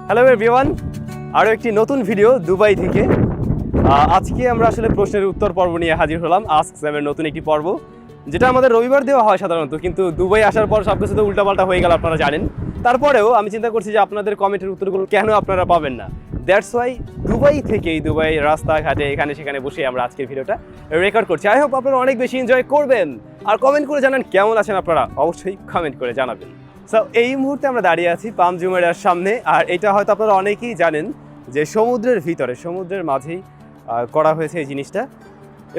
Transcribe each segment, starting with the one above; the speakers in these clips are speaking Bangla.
হ্যালো এভরিওয়ান, আরও একটি নতুন ভিডিও দুবাই থেকে। আজকে আমরা আসলে প্রশ্নের উত্তর পর্ব নিয়ে হাজির হলাম। আস্ক স্যামের নতুন একটি পর্ব, যেটা আমাদের রবিবার দেওয়া হয় সাধারণত, কিন্তু দুবাই আসার পর সব কিছু তো উল্টাপাল্টা হয়ে গেল, আপনারা জানেন। তারপরেও আমি চিন্তা করছি যে আপনাদের কমেন্টের উত্তরগুলো কেন আপনারা পাবেন না। দ্যাটস ওয়াই দুবাই থেকেই, দুবাই রাস্তাঘাটে এখানে সেখানে বসে আমরা আজকের ভিডিওটা রেকর্ড করছি। আই হোপ আপনারা অনেক বেশি এনজয় করবেন, আর কমেন্ট করে জানান কেমন আছেন আপনারা, অবশ্যই কমেন্ট করে জানাবেন। সো এই মুহূর্তে আমরা দাঁড়িয়ে আছি পাম জুমেরার সামনে, আর এটা হয়তো আপনারা অনেকেই জানেন যে সমুদ্রের ভিতরে, সমুদ্রের মাঝেই করা হয়েছে এই জিনিসটা,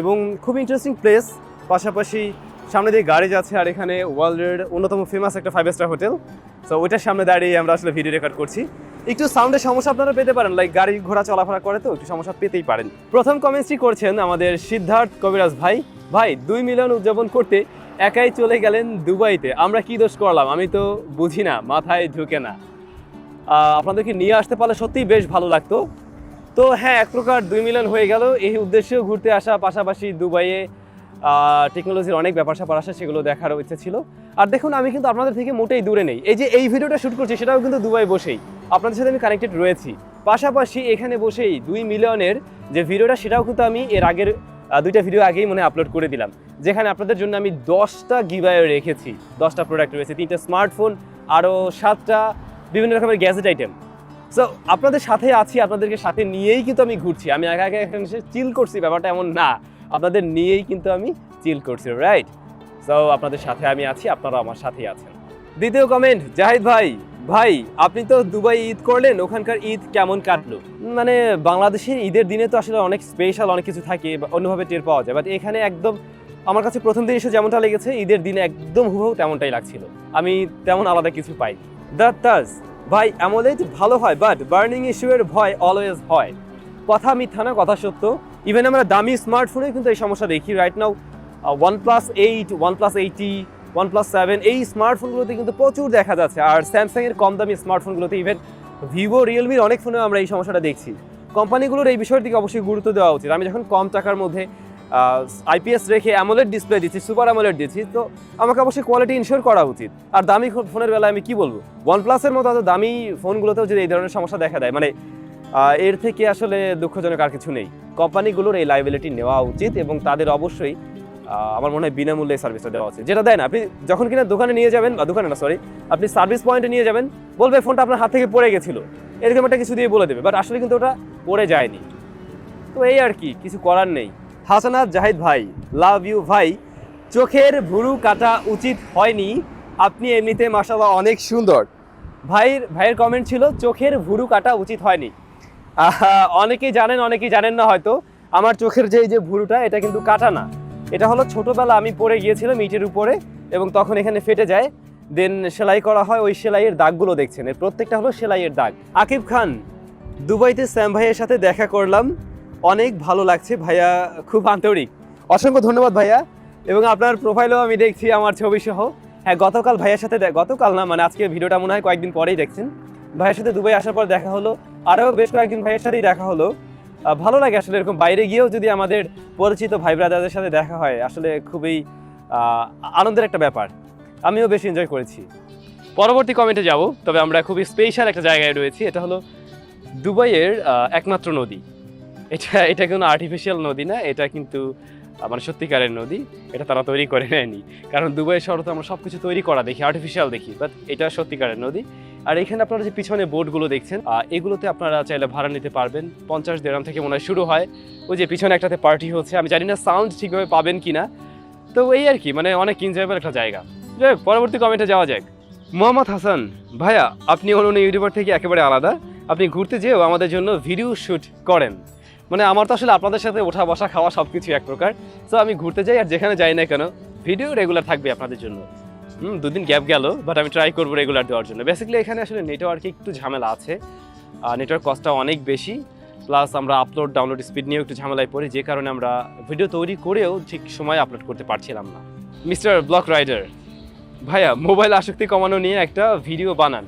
এবং খুব ইন্টারেস্টিং প্লেস। পাশাপাশি সামনে দিয়ে গাড়ি যাচ্ছে, আর এখানে ওয়ার্ল্ডের অন্যতম ফেমাস একটা 5 স্টার হোটেল। সো ওইটার সামনে দাঁড়িয়ে আমরা আসলে ভিডিও রেকর্ড করছি। একটু সাউন্ডের সমস্যা আপনারা পেতে পারেন, লাইক গাড়ি ঘোড়া চলাফেরা করে তো একটু সমস্যা পেতেই পারেন। প্রথম কমেন্টসটি করছেন আমাদের সিদ্ধার্থ কবিরাজ ভাই। 2 মিলিয়ন উদযাপন করতে একাই চলে গেলেন দুবাইতে, আমরা কি দোষ করলাম? আমি তো বুঝি না, মাথায় ঢুকে না। আপনাদেরকে নিয়ে আসতে পারলে সত্যিই বেশ ভালো লাগতো। তো হ্যাঁ, এক প্রকার 2 মিলিয়ন হয়ে গেল। এই উদ্দেশ্যেও ঘুরতে আসা, পাশাপাশি দুবাইয়ে টেকনোলজির অনেক ব্যাপার স্যাপার আসা, সেগুলো দেখারও ইচ্ছে ছিল। আর দেখুন, আমি কিন্তু আপনাদের থেকে মোটেই দূরে নেই। এই যে এই ভিডিওটা শ্যুট করছি, সেটাও কিন্তু দুবাই বসেই, আপনাদের সাথে আমি কানেক্টেড রয়েছি। পাশাপাশি এখানে বসেই 2 মিলিয়নের যে ভিডিওটা, সেটাও কিন্তু আমি এর আগের 2টা ভিডিও আগেই আপলোড করে দিলাম, যেখানে আপনাদের জন্য আমি 10টা গিভঅ্যাওয়ে রেখেছি। 10টা প্রোডাক্ট রয়েছে, 3টা স্মার্টফোন, আরও 7টা বিভিন্ন রকমের গ্যাজেট আইটেম। সো আপনাদের সাথে আছি, আপনাদেরকে সাথে নিয়েই কিন্তু আমি ঘুরছি। আমি আগে আগে এখানে এসে চিল করছি, ব্যাপারটা এমন না, আপনাদের নিয়েই কিন্তু আমি চিল করছি, রাইট? সো আপনাদের সাথে আমি আছি, আপনারা আমার সাথেই আছেন। দ্বিতীয় কমেন্ট, জাহিদ ভাই আপনি তো দুবাই ঈদ করলেন, ওখানকার ঈদ কেমন কাটলো? মানে বাংলাদেশের ঈদের দিনে তো আসলে অনেক স্পেশাল অনেক কিছু থাকে, অন্যভাবে টের পাওয়া যায়, বাট এখানে একদম আমার কাছে প্রথম দিন এসে যেমনটা লেগেছে, ঈদের দিনে একদম হুবহু তেমনটাই লাগছিল। আমি তেমন আলাদা কিছু পাই। তাজ ভাই, অ্যামোলেড ভালো হয়, বাট বার্নিং ইস্যুয়ের ভয় অলওয়েজ হয়। কথা মিথ্যা না, কথা সত্য। ইভেন আমরা দামি স্মার্টফোনে কিন্তু এই সমস্যা দেখি। Right now OnePlus 8, OnePlus 80, OnePlus 7 এই স্মার্টফোনগুলোতে কিন্তু প্রচুর দেখা যাচ্ছে। আর স্যামসাংয়ের কম দামি স্মার্টফোনগুলোতে, ইভেন ভিভো, রিয়েলমির অনেক ফোনেও আমরা এই সমস্যাটা দেখছি। কোম্পানিগুলোর এই বিষয়ের দিকে অবশ্যই গুরুত্ব দেওয়া উচিত। আমি যখন কম টাকার মধ্যে IPS রেখে অ্যামোলেড ডিসপ্লে দিচ্ছি, সুপার অ্যামোলেড দিচ্ছি, তো আমাকে অবশ্যই কোয়ালিটি ইনশিওর করা উচিত। আর দামি ফোনের বেলায় আমি কি বলবো, OnePlus-এর মতো এত দামি ফোনগুলোতেও যদি এই ধরনের সমস্যা দেখা দেয়, মানে এর থেকে আসলে দুঃখজনক আর কিছু নেই। কোম্পানিগুলোর এই লাইবিলিটি নেওয়া উচিত, এবং তাদের অবশ্যই আমার মনে হয় বিনামূল্যে সার্ভিসটা দেওয়া উচিত। যেটা দেয় না, আপনি যখন কিনা দোকানে নিয়ে যাবেন, বা দোকানে না সরি, আপনি সার্ভিস পয়েন্টে নিয়ে যাবেন, বলবে ফোনটা আপনার হাত থেকে পড়ে গেছিলো, এরকম একটা কিছু দিয়ে বলে দেবে, বাট আসলে কিন্তু ওটা পড়ে যায়নি। তো এই আর কি, কিছু করার নেই। হাসানাত জাহিদ ভাই, লাভ ইউ ভাই, চোখের ভুরু কাটা উচিত হয়নি, আপনি এমনিতে মাশাআল্লাহ অনেক সুন্দর। ভাইয়ের কমেন্ট ছিল চোখের ভুরু কাটা উচিত হয়নি। অনেকেই জানেন না হয়তো, আমার চোখের যে ভুরুটা, এটা কিন্তু কাটা না। এটা হলো ছোটবেলা আমি পড়ে গিয়েছিলাম ইটের উপরে, এবং তখন এখানে ফেটে যায়, দেন সেলাই করা হয়। ওই সেলাইয়ের দাগগুলো দেখছেন, এর প্রত্যেকটা হলো সেলাইয়ের দাগ। আকিব খান, দুবাইতে স্যাম ভাইয়ের সাথে দেখা করলাম, অনেক ভালো লাগছে ভাইয়া, খুব আন্তরিক। অসংখ্য ধন্যবাদ ভাইয়া। এবং আপনার প্রোফাইলেও আমি দেখছি আমার ছবি সহ। হ্যাঁ, গতকাল ভাইয়ের সাথে, গতকাল না মানে আজকে ভিডিওটা মনে হয় কয়েকদিন পরেই দেখছেন, ভাইয়ের সাথে দুবাই আসার পর দেখা হলো। আরও বেশ কয়েকদিন ভাইয়ের সাথেই দেখা হলো। ভালো লাগে আসলে, এরকম বাইরে গিয়েও যদি আমাদের পরিচিত ভাই ব্রাদারদের সাথে দেখা হয়, আসলে খুবই আনন্দের একটা ব্যাপার। আমিও বেশ এনজয় করেছি। পরবর্তী কমেন্টে যাব, তবে আমরা খুবই স্পেশাল একটা জায়গায় রয়েছি। এটা হলো দুবাইয়ের একমাত্র নদী। এটা কোনো আর্টিফিশিয়াল নদী না, এটা কিন্তু মানে সত্যিকারের নদী। এটা তারা তৈরি করে নেয়নি, কারণ দুবাই শহরে তো আমরা সব কিছু তৈরি করা দেখি, আর্টিফিশিয়াল দেখি, বাট এটা সত্যিকারের নদী। আর এখানে আপনারা যে পিছনে বোটগুলো দেখছেন, এগুলোতে আপনারা চাইলে ভাড়া নিতে পারবেন। 50 দিরহাম থেকে মনে হয় শুরু হয়। ওই যে পিছনে একটাতে পার্টি হচ্ছে, আমি জানি না সাউন্ড ঠিকভাবে পাবেন কিনা। তো এই আর কি, মানে অনেক এনজয়েবল একটা জায়গা। যাই হোক, পরবর্তী কমেন্টে যাওয়া যাক। মোহাম্মদ হাসান, ভাইয়া আপনি অন্য ইউটিউবার থেকে একেবারে আলাদা, আপনি ঘুরতে যেও আমাদের জন্য ভিডিও শ্যুট করেন। মানে আমার তো আসলে আপনাদের সাথে ওঠা বসা খাওয়া সব কিছু এক প্রকার। সো আমি ঘুরতে যাই, আর যেখানে যাই না কেন ভিডিও রেগুলার থাকবে আপনাদের জন্য। 2 দিন গ্যাপ গেল, বাট আমি ট্রাই করবো রেগুলার দেওয়ার জন্য। বেসিক্যালি এখানে আসলে নেটওয়ার্কে একটু ঝামেলা আছে, নেটওয়ার্ক কস্টটা অনেক বেশি, প্লাস আমরা আপলোড ডাউনলোড স্পিড নিয়েও একটু ঝামেলায় পড়ি, যে কারণে আমরা ভিডিও তৈরি করেও ঠিক সময় আপলোড করতে পারছিলাম না। মিস্টার ব্লক রাইডার, ভাইয়া মোবাইল আসক্তি কমানো নিয়ে একটা ভিডিও বানান।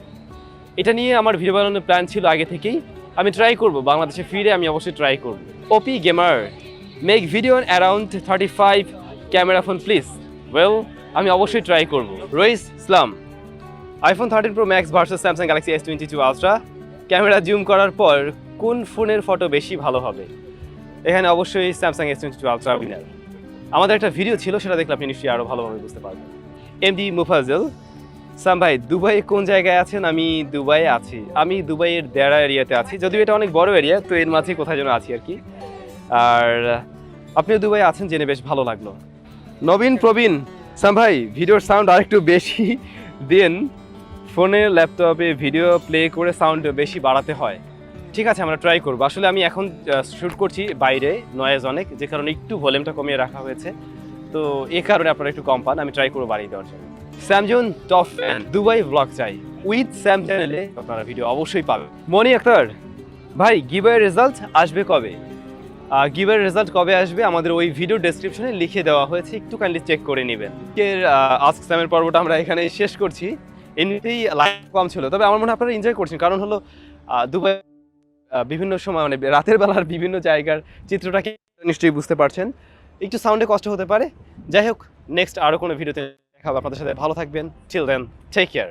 এটা নিয়ে আমার ভিডিও বানানোর প্ল্যান ছিল আগে থেকেই, আমি ট্রাই করব, বাংলাদেশে ফিরে আমি অবশ্যই ট্রাই করব। OP gamer, make video around 35 camera phone please. Well, আমি অবশ্যই ট্রাই করব। Rais Islam, iPhone 13 Pro Max versus Samsung Galaxy S22 Ultra, camera zoom করার পর কোন ফোনের ফটো বেশি ভালো হবে? এখানে অবশ্যই স্যামসাং S22 আলট্রা উইনার। আমাদের একটা ভিডিও ছিল, সেটা দেখলে আপনি নিশ্চয়ই আরও ভালোভাবে বুঝতে পারবেন। এমডি মুফাজ্জল, সাম ভাই দুবাই কোন জায়গায় আছেন? আমি দুবাইয়ে আছি। আমি দুবাইয়ের দেরা এরিয়াতে আছি, যদিও এটা অনেক বড় এরিয়া, তো এর মাঝে কোথায় যেন আছি আর কি। আর আপনিও দুবাই আছেন জেনে বেশ ভালো লাগলো। নবীন প্রবীণ, সাম ভাই ভিডিওর সাউন্ড আরেকটু বেশি দিন, ফোনে ল্যাপটপে ভিডিও প্লে করে সাউন্ড বেশি বাড়াতে হয়। ঠিক আছে, আমরা ট্রাই করবো। আসলে আমি এখন শ্যুট করছি বাইরে, নয়েজ অনেক, যে কারণে একটু ভলিউমটা কমিয়ে রাখা হয়েছে, তো এই কারণে আপনারা একটু কম পান। আমি ট্রাই করবো বাড়িয়ে দেওয়ার জন্য। স্যামজোন টপ ফ্যান, দুবাই ব্লগ চাই উইথ স্যাম চ্যানেলে আপনারা ভিডিও অবশ্যই পাবেন। মনি আক্তার ভাই, গিভওয়ের রেজাল্ট আসবে কবে? গিভওয়ের রেজাল্ট কবে আসবে আমাদের ওই ভিডিও ডেসক্রিপশনে লিখে দেওয়া হয়েছে, একটু কাইন্ডলি চেক করে নেবেন। এর আস্ক স্যামের পর্বটা আমরা এখানে শেষ করছি। এমনিতেই লাইক কম ছিল, তবে আমার মনে হয় আপনারা এনজয় করছেন, কারণ হলো দুবাই বিভিন্ন সময় মানে রাতের বেলার বিভিন্ন জায়গার চিত্রটাকে নিশ্চয়ই বুঝতে পারছেন। একটু সাউন্ডে কষ্ট হতে পারে, যাই হোক নেক্সট আরও কোনো ভিডিওতে দেখা হবে আপনাদের সাথে। ভালো থাকবেন, টিল দেন টেক কেয়ার।